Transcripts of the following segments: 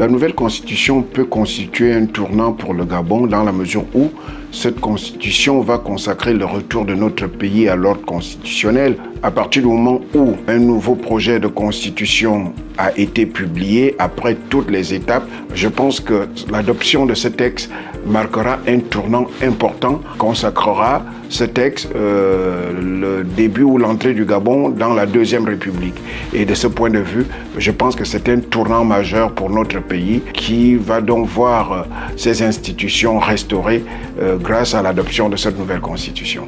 La nouvelle constitution peut constituer un tournant pour le Gabon dans la mesure où cette constitution va consacrer le retour de notre pays à l'ordre constitutionnel. À partir du moment où un nouveau projet de constitution a été publié, après toutes les étapes, je pense que l'adoption de ce texte marquera un tournant important, consacrera ce texte le début ou l'entrée du Gabon dans la Deuxième République. Et de ce point de vue, je pense que c'est un tournant majeur pour notre pays qui va donc voir ses institutions restaurées grâce à l'adoption de cette nouvelle constitution.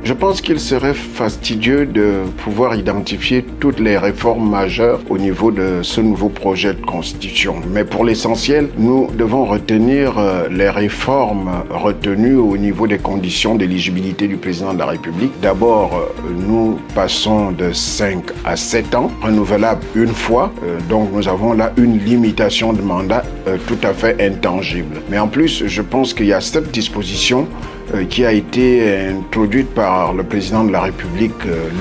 Je pense qu'il serait fastidieux de pouvoir identifier toutes les réformes majeures au niveau de ce nouveau projet de constitution. Mais pour l'essentiel, nous devons retenir les réformes retenues au niveau des conditions d'éligibilité du président de la République. D'abord, nous passons de 5 à 7 ans, renouvelables une fois. Donc nous avons là une limitation de mandat tout à fait intangible. Mais en plus, je pense qu'il y a cette disposition qui a été introduite par le président de la République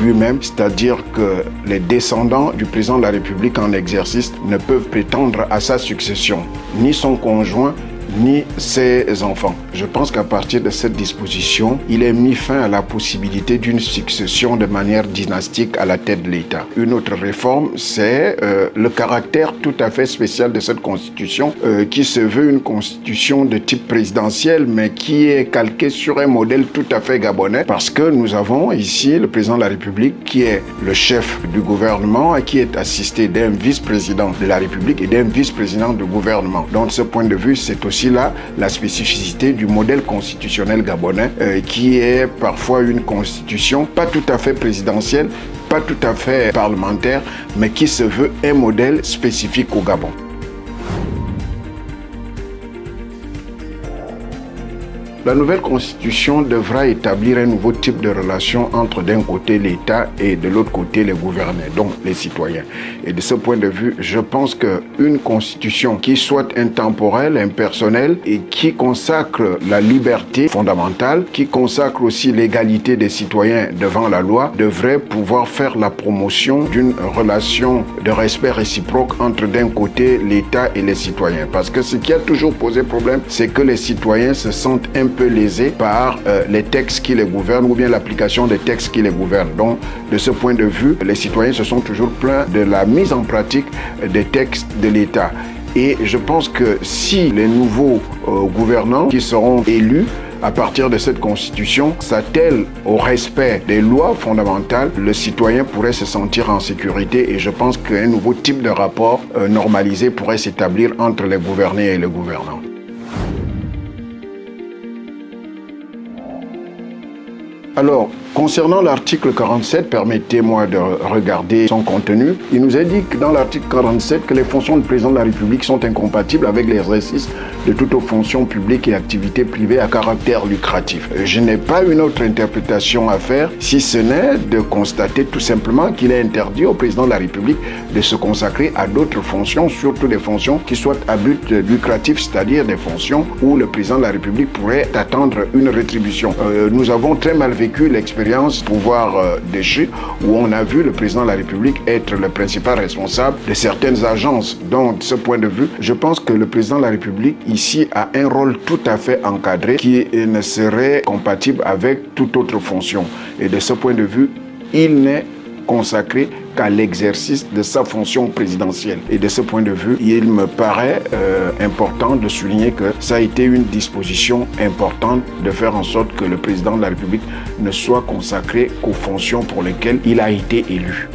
lui-même, c'est-à-dire que les descendants du président de la République en exercice ne peuvent prétendre à sa succession, ni son conjoint, ni ses enfants. Je pense qu'à partir de cette disposition, il est mis fin à la possibilité d'une succession de manière dynastique à la tête de l'État. Une autre réforme, c'est le caractère tout à fait spécial de cette constitution qui se veut une constitution de type présidentiel mais qui est calquée sur un modèle tout à fait gabonais parce que nous avons ici le président de la République qui est le chef du gouvernement et qui est assisté d'un vice-président de la République et d'un vice-président du gouvernement. Donc de ce point de vue, c'est aussi là la spécificité du modèle constitutionnel gabonais qui est parfois une constitution pas tout à fait présidentielle, pas tout à fait parlementaire, mais qui se veut un modèle spécifique au Gabon. La nouvelle constitution devra établir un nouveau type de relation entre d'un côté l'État et de l'autre côté les gouvernés, donc les citoyens. Et de ce point de vue, je pense qu'une constitution qui soit intemporelle, impersonnelle et qui consacre la liberté fondamentale, qui consacre aussi l'égalité des citoyens devant la loi, devrait pouvoir faire la promotion d'une relation de respect réciproque entre d'un côté l'État et les citoyens. Parce que ce qui a toujours posé problème, c'est que les citoyens se sentent un peu lésés par les textes qui les gouvernent ou bien l'application des textes qui les gouvernent. Donc, de ce point de vue, les citoyens se sont toujours plaints de la mise en pratique des textes de l'État. Et je pense que si les nouveaux gouvernants qui seront élus à partir de cette constitution s'attellent au respect des lois fondamentales, le citoyen pourrait se sentir en sécurité et je pense qu'un nouveau type de rapport normalisé pourrait s'établir entre les gouvernés et les gouvernants. Alors, concernant l'article 47, permettez-moi de regarder son contenu. Il nous indique dans l'article 47 que les fonctions du président de la République sont incompatibles avec l'exercice de toute autre fonction publique et activité privée à caractère lucratif. Je n'ai pas une autre interprétation à faire, si ce n'est de constater tout simplement qu'il est interdit au président de la République de se consacrer à d'autres fonctions, surtout des fonctions qui soient à but lucratif, c'est-à-dire des fonctions où le président de la République pourrait attendre une rétribution. Nous avons très mal vécu l'expérience pouvoir déchu où on a vu le président de la République être le principal responsable de certaines agences. Donc, de ce point de vue, je pense que le président de la République ici a un rôle tout à fait encadré qui ne serait compatible avec toute autre fonction. Et de ce point de vue, il n'est consacré qu'à l'exercice de sa fonction présidentielle. Et de ce point de vue, il me paraît important de souligner que ça a été une disposition importante de faire en sorte que le président de la République ne soit consacré qu'aux fonctions pour lesquelles il a été élu.